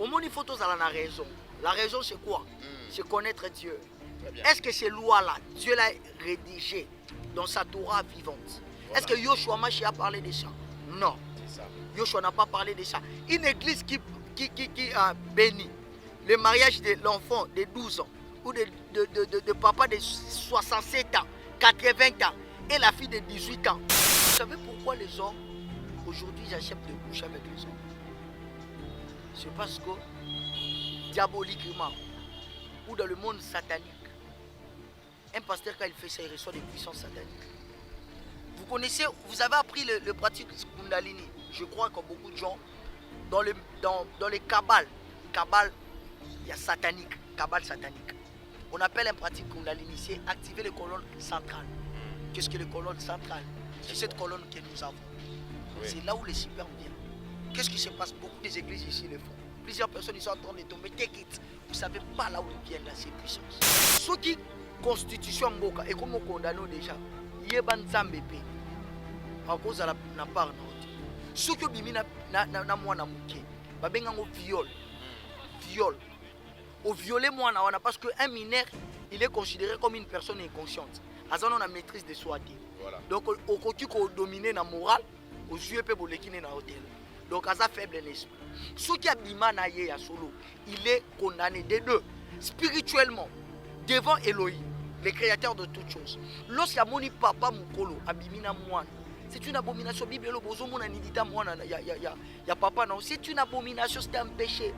Au moins, il faut tous avoir la raison. La raison, c'est quoi? C'est connaître Dieu. Est-ce que ces lois-là, Dieu l'a rédigé dans sa Torah vivante? Voilà. Est-ce que Yoshua Mashi a parlé de ça? Non. Yoshua n'a pas parlé de ça. Une église qui a béni le mariage de l'enfant de 12 ans ou de papa de 67 ans, 80 ans et la fille de 18 ans. Vous savez pourquoi les hommes, aujourd'hui, j'accepte de coucher avec les hommes? C'est parce que, diaboliquement, ou dans le monde satanique, un pasteur, quand il fait ça, il reçoit des puissances sataniques. Vous connaissez, vous avez appris le pratique Kundalini. Je crois que beaucoup de gens, dans les kabbales, il y a satanique, kabbale satanique. On appelle un pratique Kundalini, c'est activer les colonnes centrales. Qu'est-ce que les colonnes centrales? C'est cette colonne que nous avons. Oui. C'est là où les super viennent. Qu'est-ce qui se passe? Beaucoup des églises ici le font. Plusieurs personnes ils sont en train de tomber. Take it. Vous ne savez pas là où viennent là, ces puissances. Ceux qui constitution Mboka et comme on condamne déjà, il y a des gens qui à cause de la part de ceux qui ont na mwana muke, babenga ngo viol. Au violer moi parce qu'un mineur, il est considéré comme une personne inconsciente. Azan on a maîtrise de soi. Voilà. Donc au côté qu'on dominer la morale, aux yeux peut bolekine na hôtel. Donc à sa faible esprit. Ceux qui a bima na ye ya solo, il est condamné des deux spirituellement devant Elohim, le créateur de toutes choses. Lorsqu'il y a mon papa mukolo abimina mwana, c'est une abomination. Bible papa non, c'est une abomination, c'est un péché.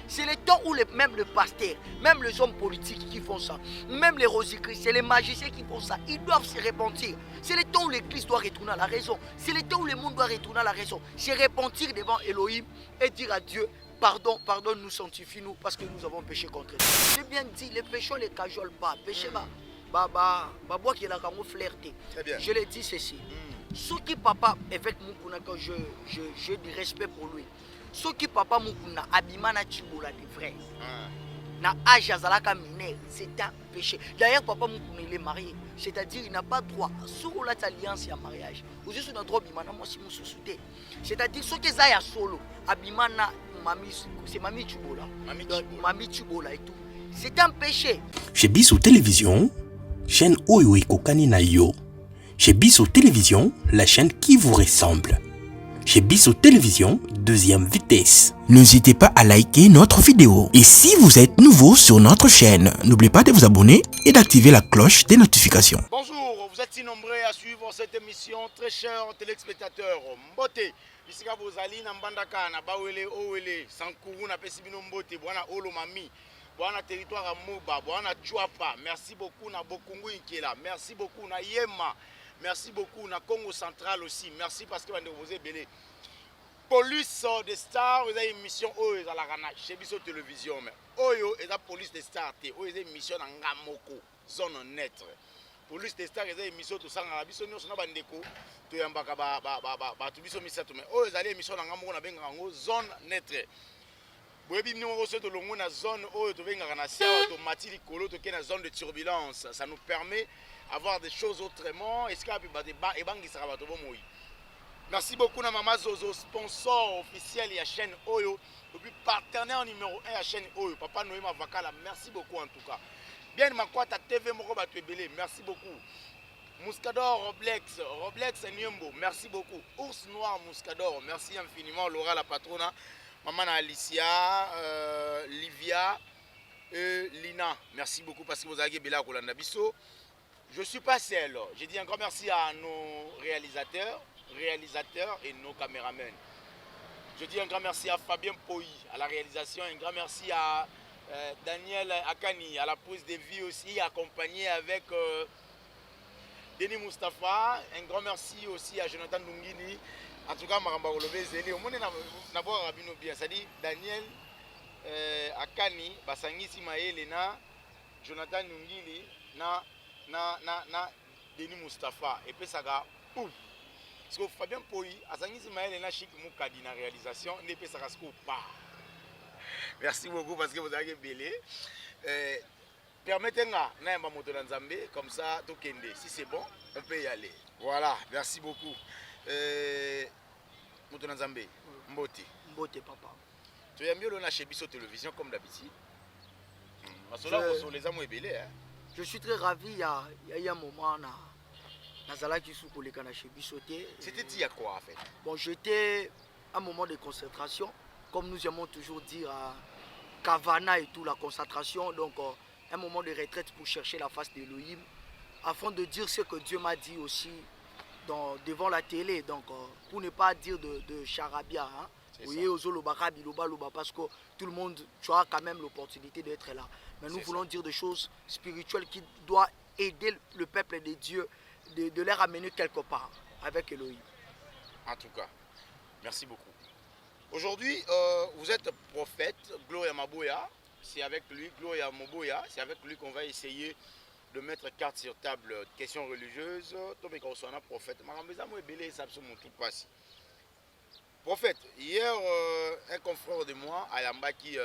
C'est le temps où même le pasteur, même les hommes politiques qui font ça, même les rosicristes, c'est les magiciens qui font ça. Ils doivent se repentir. C'est le temps où l'église doit retourner à la raison. C'est le temps où le monde doit retourner à la raison. Se repentir devant Elohim et dire à Dieu, pardon, nous sanctifie-nous parce que nous avons péché contre Dieu. J'ai bien dit, les péchés ne les cajolent pas. Péché, bois qui est là, flirté. Je l'ai dit ceci. Ceux qui papa avec Mukuna, quand je du respect pour lui. Ceux qui papa Mukuna abimana chibola de vrai. Na âge azalaka mineur, c'est un péché. D'ailleurs papa Mukuna il est marié, c'est-à-dire il n'a pas droit sur cette alliance et un mariage. Ou juste notre droit bimana moi si mususuté. C'est-à-dire ceux qui zaya solo abimana mami c'est mami chibola. Mami chibola et tout. C'est un péché. Chez Bissou Télévision, chaîne Oyo et Kokani na yo. Chez Bissou Télévision, la chaîne qui vous ressemble. Chez Bissou Télévision, deuxième vitesse. N'hésitez pas à liker notre vidéo. Et si vous êtes nouveau sur notre chaîne, n'oubliez pas de vous abonner et d'activer la cloche des notifications. Bonjour, vous êtes si nombreux à suivre cette émission, très chers téléspectateurs. Mbote, bisika bozali na mbandaka na bawele owele, sankuru na pesibino mbote, bwana olo mami. Bwana territoire à Moba, bwana Chouapa, merci beaucoup na Bokungu Inkela, merci beaucoup na Yema, merci beaucoup na Congo Central aussi, merci parce que vous avez belé. Police des stars, vous avez une mission Oyo à la Rana, chez Bissou Télévision, mais Oyo est la police des stars, Oyo est une mission en Ngamoko, zone neutre. Police des stars, vous avez une mission tout ça, na Bissou nous sommes bandeko, tu yambaka tu Bissou misato, mais Oyo est une mission en Ngamoko na bengango zone neutre. La zone de turbulence, ça nous permet d'avoir des choses autrement. Merci beaucoup à Maman Zozo, sponsor officiel de la chaîne Oyo, et puis partenaire numéro 1 de la chaîne Oyo. Papa Noéma Vakala, merci beaucoup en tout cas. Bien, Makwata TV Moroba Tuebele, merci beaucoup. Mouscador Roblex Nyembo, merci beaucoup. Ours Noir Mouscador, merci infiniment. Laura la patrona. Maman Alicia, Livia et Lina, merci beaucoup parce que vous avez Bela Kolanda Bisso. Je ne suis pas seul. Je dis un grand merci à nos réalisateurs et nos caméramens. Je dis un grand merci à Fabien Poy à la réalisation, un grand merci à Daniel Akani à la prise de vie aussi, accompagné avec Denis Mustafa. Un grand merci aussi à Jonathan Nungini. En tout cas, Maramba Olové Zéli, au monde n'a pas rabino bien. C'est-à-dire Daniel Akani, Basangisi Maël, Jonathan Nungili, na Denis Mustafa. Et puis ça va, pouf. Parce que Fabien Poy, Asangisi Maël, na Chic Moukadi na réalisation, ne peut ça rasco pas. Merci beaucoup parce que vous avez belé. Permettez-moi, na mba moto Nzambe, comme ça, tout kende. Si c'est bon, on peut y aller. Voilà, merci beaucoup. Moto Nzambe, Mbote. Mbote papa. Tu as mieux chez Bisso Télévision comme d'habitude. Je suis très ravi. Il y a eu un moment C'était dit à quoi en fait? Bon, j'étais à un moment de concentration, comme nous aimons toujours dire à Kavana et tout, la concentration. Donc, un moment de retraite pour chercher la face d'Elohim, afin de dire ce que Dieu m'a dit aussi devant la télé. Donc, pour ne pas dire de charabia. Hein. Oui, parce que tout le monde, tu as quand même l'opportunité d'être là. Mais nous voulons dire des choses spirituelles qui doivent aider le peuple de Dieu, de les ramener quelque part avec Elohim. En tout cas, merci beaucoup. Aujourd'hui, vous êtes prophète, Gloria Maboya. C'est avec lui, Gloria Maboya, c'est avec lui qu'on va essayer de mettre carte sur table, questions religieuses. Prophète. Prophète, hier, un confrère de moi, Ayambaki,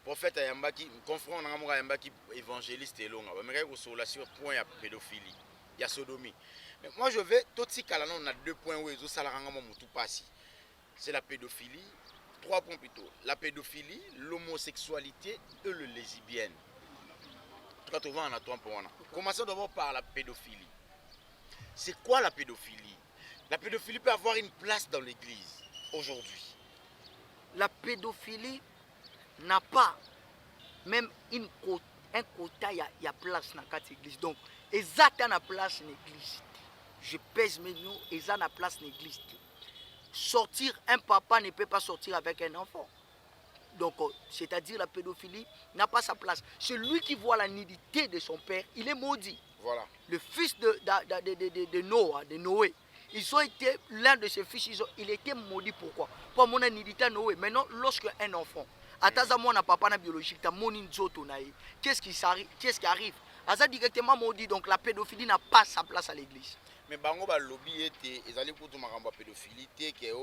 prophète Ayambaki, confrère Ayambaki, évangéliste et long, mais sur point à pédophilie, il y a sodomie. Mais moi je vais, tout ce cas là, on a 2 points où ils ont c'est la pédophilie, 3 points plutôt, la pédophilie, l'homosexualité et le lesbienne. Commençons d'abord par la pédophilie. C'est quoi la pédophilie? La pédophilie peut avoir une place dans l'église aujourd'hui. La pédophilie n'a pas même un quota, il y a place dans l'église. Donc, exactement la place dans l'église. Je pèse mes mots, exactement la place dans l'église. Sortir, un papa ne peut pas sortir avec un enfant. Donc, c'est-à-dire la pédophilie n'a pas sa place. Celui qui voit la nudité de son père, il est maudit. Voilà. Le fils de Noé. Ils ont été, l'un de ses fils, il était maudit. Pourquoi? Pour mon nudité Noé. Maintenant, lorsque un enfant, papa biologique, qu'est-ce qui arrive? Asa directement maudit. Donc la pédophilie n'a pas sa place à l'église. Mais bango ba lobby était, ils allaient pour tout makambo pédophilie que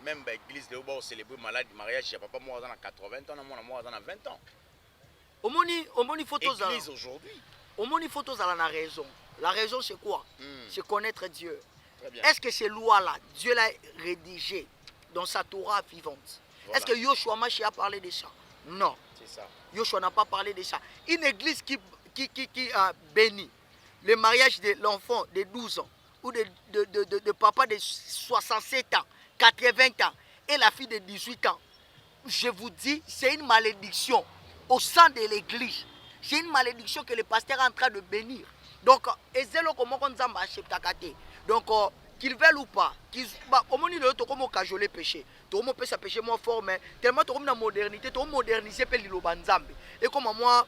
même l'église de Oba célébrer malade mariage, il y a papa moi dans 80 ans, moi dans 20 ans. Omoni photos l'église aujourd'hui. Omoni photos à la raison. La raison c'est quoi? C'est connaître Dieu. Est-ce que ces lois-là, Dieu l'a rédigé dans sa Torah vivante? Voilà. Est-ce que Yoshua Mashi a parlé de ça? Non. C'est ça. Yoshua n'a pas parlé de ça. Une église qui a béni le mariage de l'enfant de 12 ans ou de papa de 67 ans, 80 ans et la fille de 18 ans, je vous dis, c'est une malédiction au sein de l'église. C'est une malédiction que le pasteur est en train de bénir. Donc, qu'ils veulent ou pas, au moins ils ont cajolé péché. Tout le monde peut péché moins fort, mais tellement tout le monde a modernité, tout le monde modernisé per l'Ilobanzambe. Et comme moi,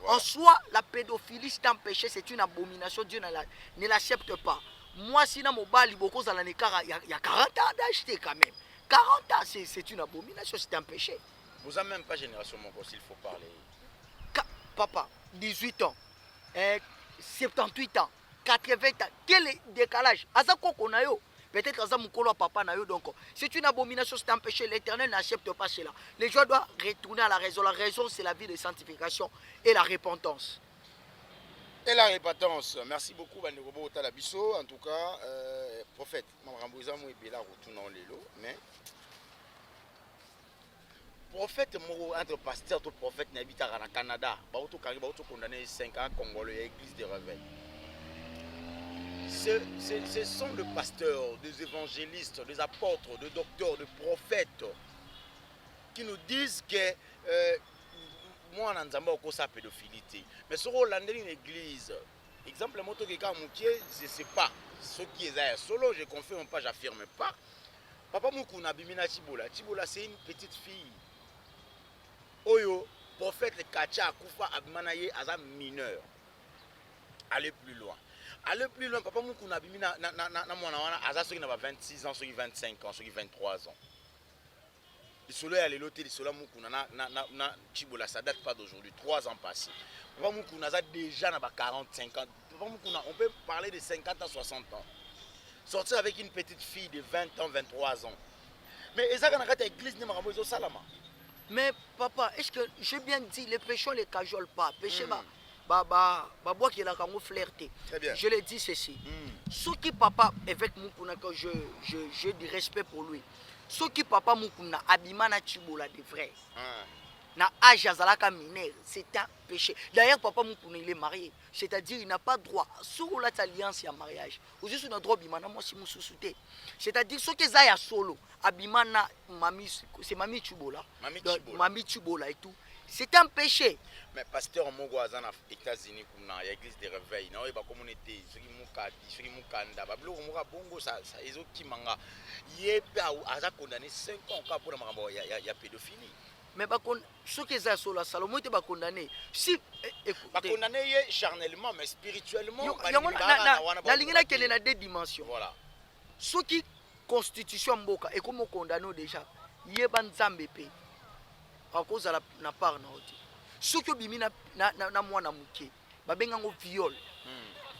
en soi, la pédophilie c'est un péché, c'est une abomination. Dieu ne l'accepte pas. Moi, si dans mon bal, il y a 40 ans d'acheter quand même. 40 ans, c'est une abomination, c'est un péché. Vous n'avez même pas génération, mon gosse, il faut parler. Papa, 18 ans, 78 ans, 80 ans, quel est le décalage? Peut-être que papa na yo, donc c'est une abomination, c'est un péché. L'Éternel n'accepte pas cela. Les gens doivent retourner à la raison. La raison, c'est la vie de sanctification et la repentance. Et la repentance. Merci beaucoup, Talabiso. En tout cas, prophète, mais prophète, entre pasteur et prophète, n'habite au Canada. Il condamné 5 ans Congolais, église de réveil. Ce sont des pasteurs, des évangélistes, des apôtres, des docteurs, des prophètes qui nous disent que moi, on a sa pédophilité. Mais sur une église, exemple, je ne sais pas ce qui est solo, je ne confirme pas, j'affirme pas. Papa Moukou Nabimina Chibola. Chibola, c'est une petite fille. Oyo, prophète Kacha Akoufa Abimanaye Aza mineur. Allez plus loin. Aller plus loin, papa Moukou Nabimina Aza ceux qui n'ont pas 26 ans, ceux qui 25 ans, ceux qui 23 ans. Le soleil à l'éloté, le soleil Moukou na Chibola, ça date pas d'aujourd'hui, 3 ans passés. Papa Moukou Naza déjà n'a pas 45 ans. Papa Moukou on peut parler de 50 ans, 60 ans. Sortir avec une petite fille de 20 ans, 23 ans. Mais ça quand on a l'église, n'est salama. Mais papa, est-ce que j'ai bien dit, les péchés ne les cajolent pas. Péché, bois qui est là quand flirté. Très bien. Je l'ai dit ceci. Ce qui papa avec Mukuna que j'ai du respect pour lui. Ce qui papa Mukuna abimana chibola de vrai. Na âge azalaka mineur, c'est un péché. D'ailleurs papa Mukuna il est marié, c'est-à-dire il n'a pas droit sur cette alliance et mariage. Aujourd'hui on a droit bimana moi si mususuté. C'est-à-dire ce que zaya solo abimana mami c'est mami chibola. Mami chibola et tout. C'est un péché. Mais pasteur Mogo azana États-Unis comme na l'église de réveil na ba communauté soki mukadi soki mukanda ba biloko moka bongo ça ezo kimanga yebe aza condamné 5 ans encore pour makambo ya pédophilie. Mais ce que ça sur la Salomon était condamné. Si écoutez, condamné charnellement mais spirituellement la ligne là qu'elle est dans deux dimensions. Voilà. Ce qui constitution mboka et comme condamné déjà, yeba nzambe pe. À cause de la part na oti. Ce que bimi na mwana muke, ba benga ngo viol.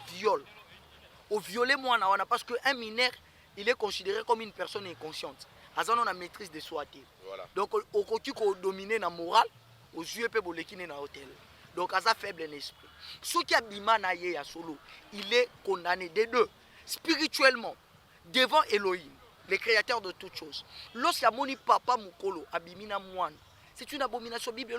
Viol. Au violer mwana wana parce que un mineur, il est considéré comme une personne inconsciente. Azana na maîtrise de soi. Voilà. Donc au côté ko dominer na morale, aux yeux pe bolekine na hôtel. Donc aza faible en esprit. Ce qui a bima na ye ya solo, il est condamné des deux spirituellement devant Elohim, le créateur de toutes choses. Lorsqu'il y a moni papa mukolo abimina mwana, c'est une abomination. Bible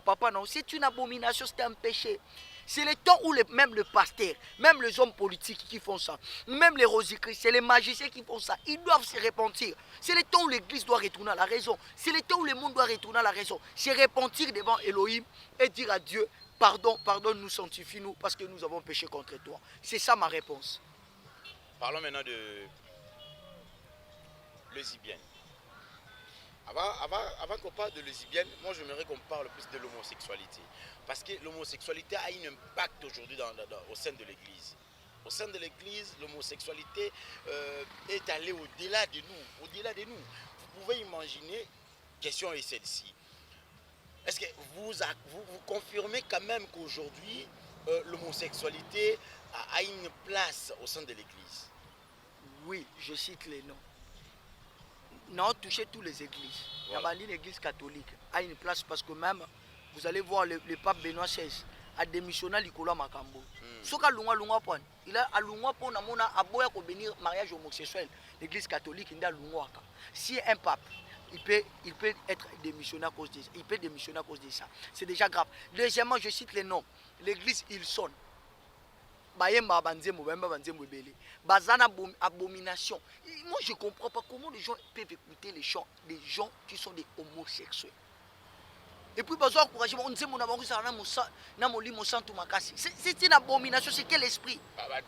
papa non, c'est une abomination, c'est un péché. C'est le temps où même le pasteur, même les hommes politiques qui font ça, même les rosicristes, c'est les magiciens qui font ça. Ils doivent se repentir. C'est le temps où l'église doit retourner à la raison. C'est le temps où le monde doit retourner à la raison. Se repentir devant Elohim et dire à Dieu, pardon, pardonne-nous, sanctifie-nous parce que nous avons péché contre toi. C'est ça ma réponse. Parlons maintenant de lesbienne. Avant qu'on parle de lesbienne, moi j'aimerais qu'on parle plus de l'homosexualité. Parce que l'homosexualité a un impact aujourd'hui au sein de l'église. Au sein de l'église, l'homosexualité est allée au-delà de nous. Au-delà de nous. Vous pouvez imaginer, question est celle-ci. Est-ce que vous confirmez quand même qu'aujourd'hui, l'homosexualité a une place au sein de l'église? Oui, je cite les noms. Non, toucher toutes les églises. Voilà. L'église catholique a une place parce que même, vous allez voir le pape Benoît XVI a démissionné Nicolas Makambo. Ce qu'il a il a allongé pour aboya ko bénir mariage homosexuel. L'église catholique il a allongé. Si un pape il peut être démissionné à cause de ça. Il peut démissionner à cause de ça. C'est déjà grave. Deuxièmement, je cite les noms. L'église Ilson. Bayemba banzembo ebele. Bazana abomination. Moi je comprends pas comment les gens peuvent écouter les chants des gens qui sont des homosexuels. Et puis besoin encourager on dit mon amour ça na molimo santu makasi. C'est une abomination, c'est quel esprit? Na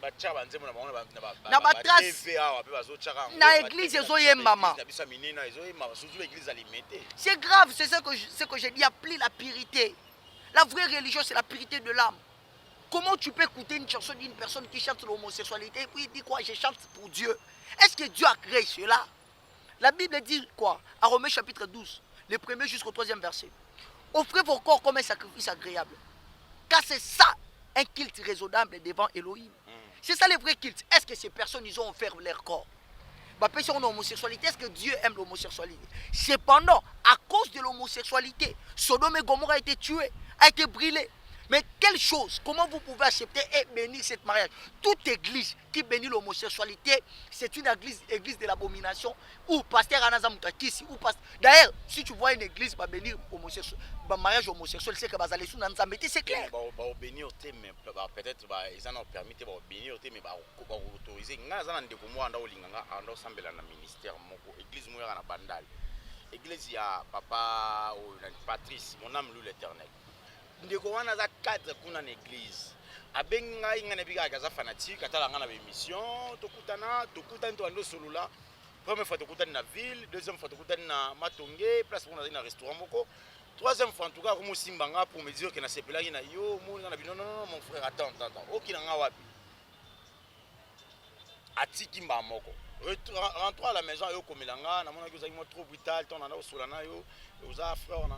batrace. Na église ezoyembama. C'est grave, c'est ce que j'ai dit, appeler la purité. La vraie religion c'est la purité de l'âme. Comment tu peux écouter une chanson d'une personne qui chante l'homosexualité et puis il dit quoi? Je chante pour Dieu. Est-ce que Dieu a créé cela? La Bible dit quoi? À Romains chapitre 12, le premier jusqu'au 3e verset. Offrez vos corps comme un sacrifice agréable. Car c'est ça, un culte raisonnable devant Elohim. C'est ça le vrai culte. Est-ce que ces personnes, ils ont offert leur corps? Sur l'homosexualité, est-ce que Dieu aime l'homosexualité? Cependant, à cause de l'homosexualité, Sodome et Gomorrhe a été tué, a été brûlé. Mais quelle chose, comment vous pouvez accepter et bénir cette mariage? Toute église qui bénit l'homosexualité, c'est une église de l'abomination où pasteur Anazam Mutakisi, ou pasteur. D'ailleurs, si tu vois une église va bénir mariage homosexuel, c'est que bazalé sous Nanzambe, c'est clair. Bénir, mais peut-être ils en ont permis de bénir, mais autoriser. Nous avons des communs dans le ministère, l'église Mouya na Bandal. L'église, il y a papa Patrice, mon âme loue l'éternel. Ndeko wana za cadre kuna na église abenga ingana biga kaza fanatique atala ngana ba émission tokutana to ando solula première fois tokutana na ville, deuxième fois tokutana na Matongé place pour na restaurant moko, troisième fois en tout cas comme simbanga pour me dire que na sepelaki na yo mo na bino non mon frère attends okina nga wapi atiki mba moko rentre à la maison yo komelanga na mona ko trop brutal ton na solana yo aux frères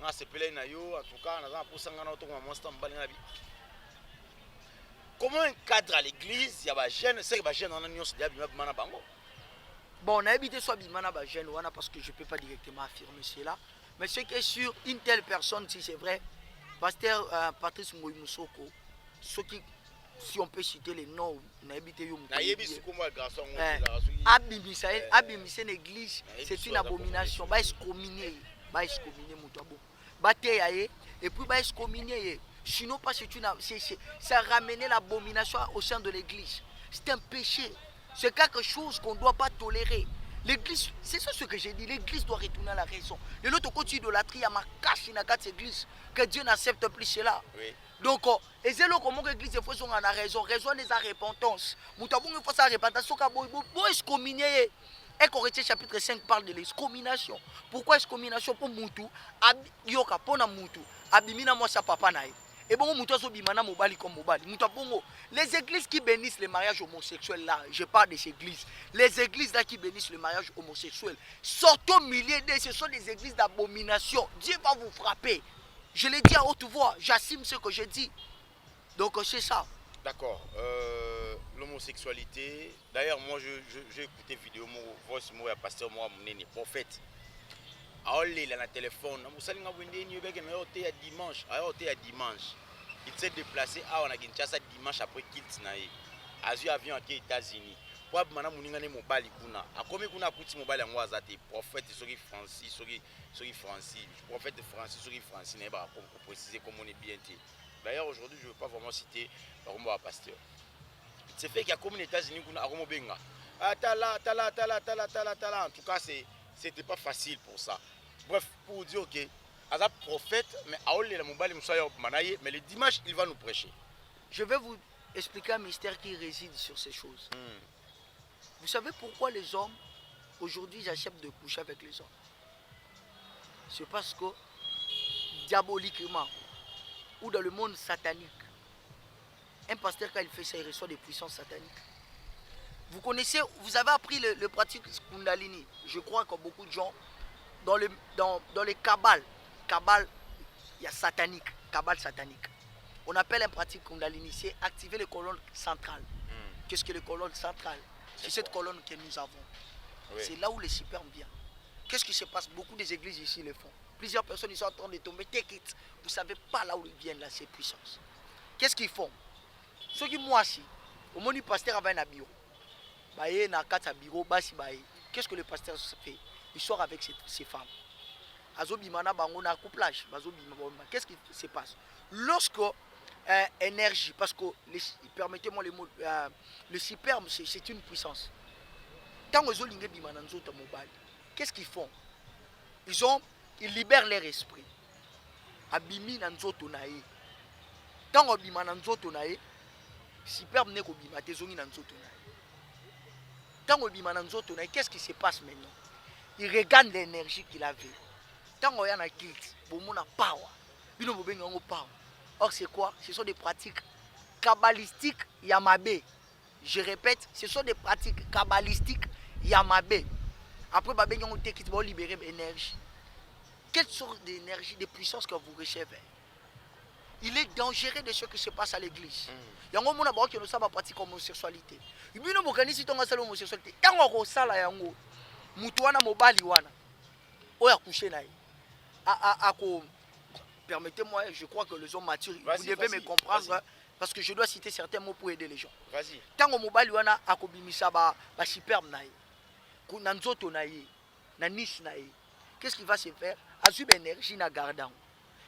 nga sepelaki na yo en tout cas na posanga na to ko monster mbali na bi. Comment un cadre à l'église, il y a des jeunes, c'est que les jeunes ont une bango. Bon, on a évité soit bimana ba jeune parce que je peux pas directement affirmer cela, mais ce qui est sûr, une telle personne, si c'est vrai, Pasteur Patrice Ngoyi Moussoko, si on peut citer les noms, abimisa une église, c'est une abomination. Va excommunier, et puis va excommunier. Sinon, pas ça ramener l'abomination au sein de l'église. C'est un péché. C'est quelque chose qu'on ne doit pas tolérer. L'église, c'est ça ce que j'ai dit, l'église doit retourner à la raison. De l'autre côté, idolâtrie, il y a ma cache dans cette église, que Dieu n'accepte plus cela. Oui. Donc, et c'est là comment l'église est faisant à la raison, raison des repentance. Moutabou, il faut sa repentance, pour excommunier. Et Corinthiens chapitre 5 parle de l'excommunication. Pourquoi excommunication pour Moutou, Yoka, Pona Moutou, Abimina, moi, sa papa naï. Et bon, les églises qui bénissent les mariages homosexuels là, je parle des églises. Les églises là qui bénissent le mariage homosexuel, sortons milliers d'eux, ce sont des églises d'abomination. Dieu va vous frapper. Je l'ai dit à haute voix, j'assume ce que je dis. Donc c'est ça. D'accord. L'homosexualité, d'ailleurs moi j'ai écouté vidéo, voice moi, pasteur moi, mon prophète. Il y a un téléphone, dimanche. Il s'est déplacé à Kinshasa dimanche après Kilt nae. Azu avion aux États-Unis. Pour mana muninga ne mobali kuna. Akomi kuna kuti mobali yango azate prophète Sori Francis, prophète Francis, Sori Francis ne ba pour préciser comment on est bien été. D'ailleurs aujourd'hui je ne veux pas vraiment citer par un pasteur. C'est fait qu'il y a comme aux États-Unis kuna akomo benga. Tala. En tout cas c'était pas facile pour ça. Bref, pour dire que Aza prophète, mais mais le dimanche, il va nous prêcher. Je vais vous expliquer un mystère qui réside sur ces choses. Vous savez pourquoi les hommes, aujourd'hui, acceptent de coucher avec les hommes? C'est parce que, diaboliquement, ou dans le monde satanique, un pasteur, quand il fait ça, il reçoit des puissances sataniques. Vous connaissez, vous avez appris le pratique Kundalini. Je crois que beaucoup de gens, dans les kabbales, il y a satanique, cabale satanique. On appelle un pratique Kundalini, c'est activer les colonnes centrales. Qu'est-ce que les colonnes centrales? C'est cette colonne que nous avons. Oui. C'est là où les spermes viennent. Qu'est-ce qui se passe? Beaucoup des églises ici le font. Plusieurs personnes ils sont en train de tomber. Take it. Vous ne savez pas là où ils viennent, là, ces puissances. Qu'est-ce qu'ils font? Ceux qui moi aussi, au moment où le pasteur avait un bureau, qu'est-ce que le pasteur fait? Il sort avec ces femmes. Qu'est-ce qui se passe? Lorsque énergie, parce que permettez-moi les mots, le sperme c'est une puissance. Qu'est-ce qu'ils font? Ils libèrent leur esprit. Abimi nanzoto nae. Tango bima nanzoto nae, sperme ne ko bima tezongi nanzoto nae. Tango bima nanzoto nae, qu'est-ce qui se passe maintenant? Il regagne l'énergie qu'il avait. Tango yana kilt, bomona power. Bino bobenga ngo power. Or c'est quoi? Ce sont des pratiques kabbalistiques yamabe. Je répète, ce sont des pratiques kabbalistiques yamabe. Après babenga ngo tekit bo libérer l'énergie. Quelle sorte d'énergie, de puissance que vous recevez? Il est dangereux de ce qui se passe à l'église. Yango mona ba ko no saba pratique homosexualité. Bino bokanisi tonga sala homosexualité. Tango ko sala yango. Mutu wana mobali wana. Oya coucher naï. Permettez-moi, je crois que les hommes matures, vous devez me comprendre parce que je dois citer certains mots pour aider les gens. Vas-y. Tango mobali wana akobimisa ba sperme naï. Na nzoto naï, na niche naï. Qu'est-ce qu'il va se faire? Azube énergie na gardant.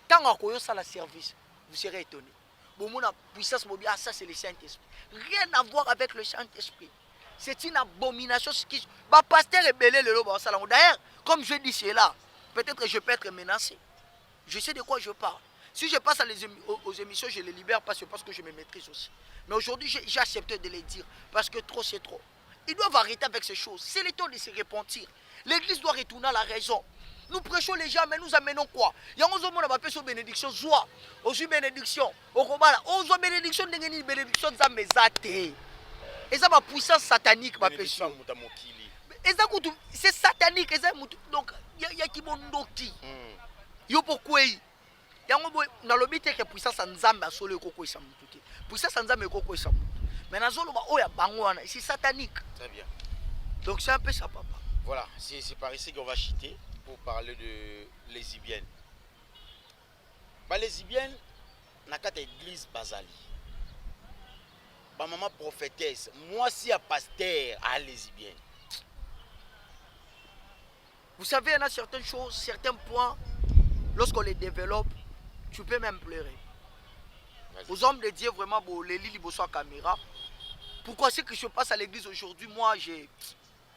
Tango akoyo ça la service, vous serez étonné. Bon mon puissance mobile, ça c'est le Saint-Esprit. Rien à voir avec le Saint-Esprit. C'est une abomination. Pasteur est belé le lobo. D'ailleurs, comme je dis cela, peut-être que je peux être menacé. Je sais de quoi je parle. Si je passe aux émissions, je les libère parce que je me maîtrise aussi. Mais aujourd'hui, j'ai accepté de les dire parce que trop, c'est trop. Ils doivent arrêter avec ces choses. C'est le temps de se repentir. L'église doit retourner à la raison. Nous prêchons les gens, mais nous amenons quoi? Il y a un peu de bénédiction. Zoa, aussi bénédiction. Au combat, on bénédiction, bénédiction, et ça ma puissance satanique ma péché. C'est satanique, donc il y a qui mondoki. Yo pourquoi? Yango na lobité que puissance nzambe asolo ekoko isamututi. Puissance nzambe ekoko isamutu. Mais nazolo ba oya bango wana, c'est satanique. Très bien. Donc c'est un peu ça papa. Voilà, c'est par ici qu'on va chiter pour parler de lesbiennes. ba lesbienne na kata église bazali. Ba maman prophétesse, moi si à pasteur à lesbienne. Vous savez, il y en a certaines choses, certains points, lorsqu'on les développe, tu peux même pleurer. Aux hommes de Dieu, vraiment, les lits, les caméra. Pourquoi c'est que je passe à l'église aujourd'hui? Moi,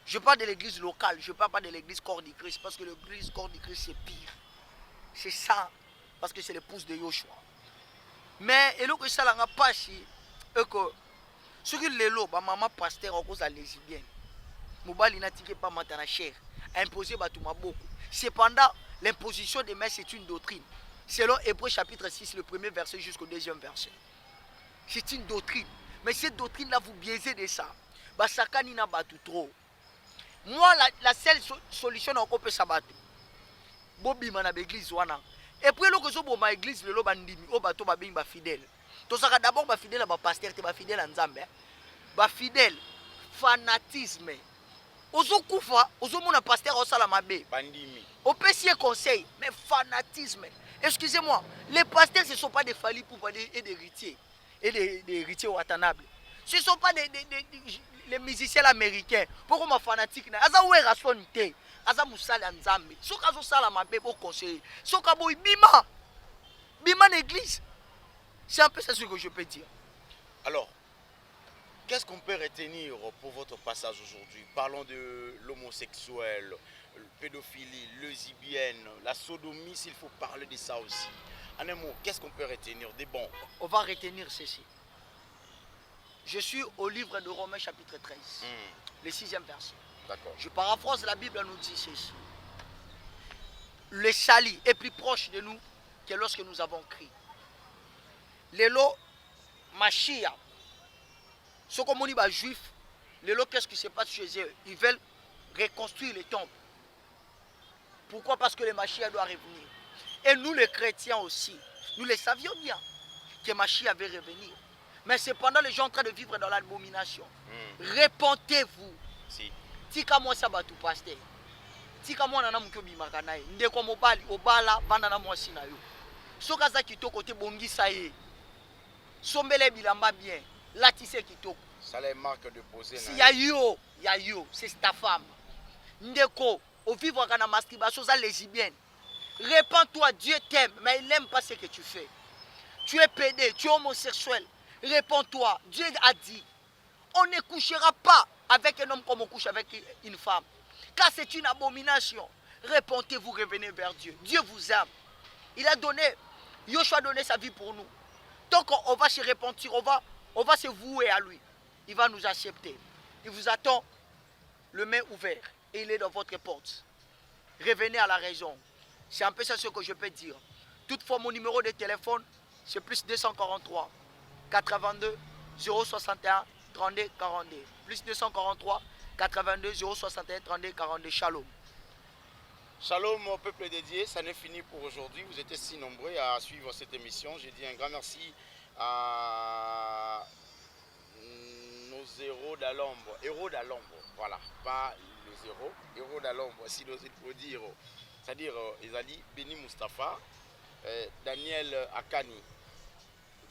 je parle de l'église locale, je ne parle pas de l'église corps du Christ, parce que l'église corps du Christ, c'est pire. C'est ça, parce que c'est l'épouse de Yoshua. Mais, et là, que ça n'a pas si, que, ce que les lots, maman pasteur, en cause à lesbienne, Moubali n'a pas maintenant cher, a imposé Batouma beaucoup. Cependant, l'imposition des mains, c'est une doctrine. Selon Hébreux chapitre 6, le premier verset jusqu'au deuxième verset. C'est une doctrine. Mais cette doctrine-là, vous biaisez de ça. Basakani n'a pas tout trop. Moi, la seule solution dans le sabato. Bobi mana l'église wana. Et puis le que bo ma église le bandimi o bato ba bing ba fidèle. To saka d'abord ba fidèle ba pasteur te ba fidèle en Nzambe. Ba fidèle fanatisme. Ozo kufa, ozo mona pasteur o sala mabe. Bandimi. Au PC conseil, mais fanatisme. Excusez-moi, les pasteurs ce ne sont pas des falis pour parler et des héritiers. Et des héritiers watanables. Ce ne sont pas les musiciens américains. Pourquoi ma fanatique na aza we rasonite. Aza musala nzambe. Soka zo sala mabe pour conseiller. Soka boy bima l'église. C'est un peu ça ce que je peux dire. Alors, qu'est-ce qu'on peut retenir pour votre passage aujourd'hui? Parlons de l'homosexuel, la pédophilie, le lesbienne, la sodomie, s'il faut parler de ça aussi. En un mot, qu'est-ce qu'on peut retenir des bons? On va retenir ceci. Je suis au livre de Romains chapitre 13, le 6e verset. D'accord. Je paraphrase, la Bible nous dit ceci. Le salut est plus proche de nous que lorsque nous avons crié. Lélo, Machia, ce qu'on dit les juifs, Lélo, qu'est-ce qui se passe chez eux? Ils veulent reconstruire les temples. Pourquoi? Parce que le Machia doit revenir. Et nous les chrétiens aussi, nous le savions bien que Machia avait revenir. Mais cependant, les gens sont en train de vivre dans l'abomination. Répentez-vous. Si. Tika moi sabatu pasteur. Tika moi nana mukyo bimaka naye. Ndeko mobali obala banda na mwasi na yo. Soka za kitoko te bongisa ye. Sombele bilamba bien. Latisse kitoko. Ça les marque de poser. Si ya yo, c'est ta femme. Ndeko, au vivre dans masturbation, ça lesbienne. Répands-toi, Dieu t'aime, mais il n'aime pas ce que tu fais. Tu es pédé, tu es homosexuel. Réponds-toi, Dieu a dit, on ne couchera pas avec un homme comme on couche avec une femme. Car c'est une abomination. Répentez-vous, revenez vers Dieu. Dieu vous aime. Il a donné, Yoshua a donné sa vie pour nous. Donc on va se repentir, on va se vouer à lui. Il va nous accepter. Il vous attend le main ouvert et il est dans votre porte. Revenez à la raison. C'est un peu ça ce que je peux dire. Toutefois, mon numéro de téléphone, c'est plus 243 82 061 32 42. Plus 243 82 061 32 42. Shalom. Shalom au peuple dédié, ça n'est fini pour aujourd'hui. Vous étiez si nombreux à suivre cette émission. Je dis un grand merci à nos héros d'Alombre. Héros d'Alombre, voilà. Pas les héros, héros d'Alombre, si l'on peut dire. C'est-à-dire Ezali Beni Mustafa, Daniel Akani,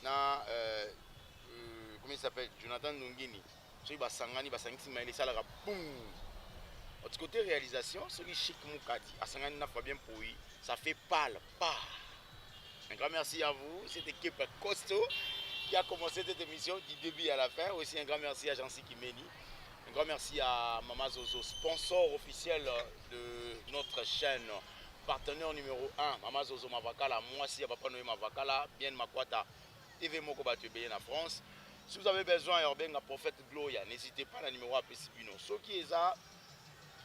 comment il s'appelle, Jonathan Nungini. Ceux qui Sangani, Basangisi Maïli Salara, boum. Autre côté réalisation, celui Chic Moukadi, à Sangani n'a pas bien pourri, ça fait pâle, pas. Un grand merci à vous, cette équipe costaud qui a commencé cette émission du début à la fin. Aussi un grand merci à Jansi Kimeni. Un grand merci à Mama Zozo, sponsor officiel de notre chaîne, partenaire numéro 1, Mama Zozo Mavakala, moi aussi à Papa Noé Mavakala, bien Makwata, TV Moko Batubé en France. Si vous avez besoin d'un prophète Gloria, n'hésitez pas à numéro à Pessibino. Ceux qui sont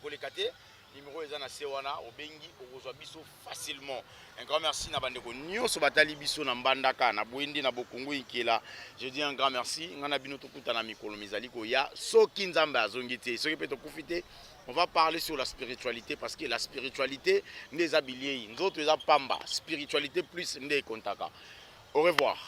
pour les cater, numéro est à Sewana, au Bengi, au Rosoabiso facilement. Un grand merci à Bandeko Nyo, Sobatali Biso, Nambandaka, Nabouindi, Nabokungu, Inkela. Je dis un grand merci. On a bien notre coup à Mikolo Mizaliko. Il y a Sokinzamba, Zongite. Ceux qui peuvent profiter, on va parler sur la spiritualité parce que la spiritualité, nous est habillés. Nous autres, nous avons Pamba. Spiritualité plus, nous est Kontaka. Au revoir.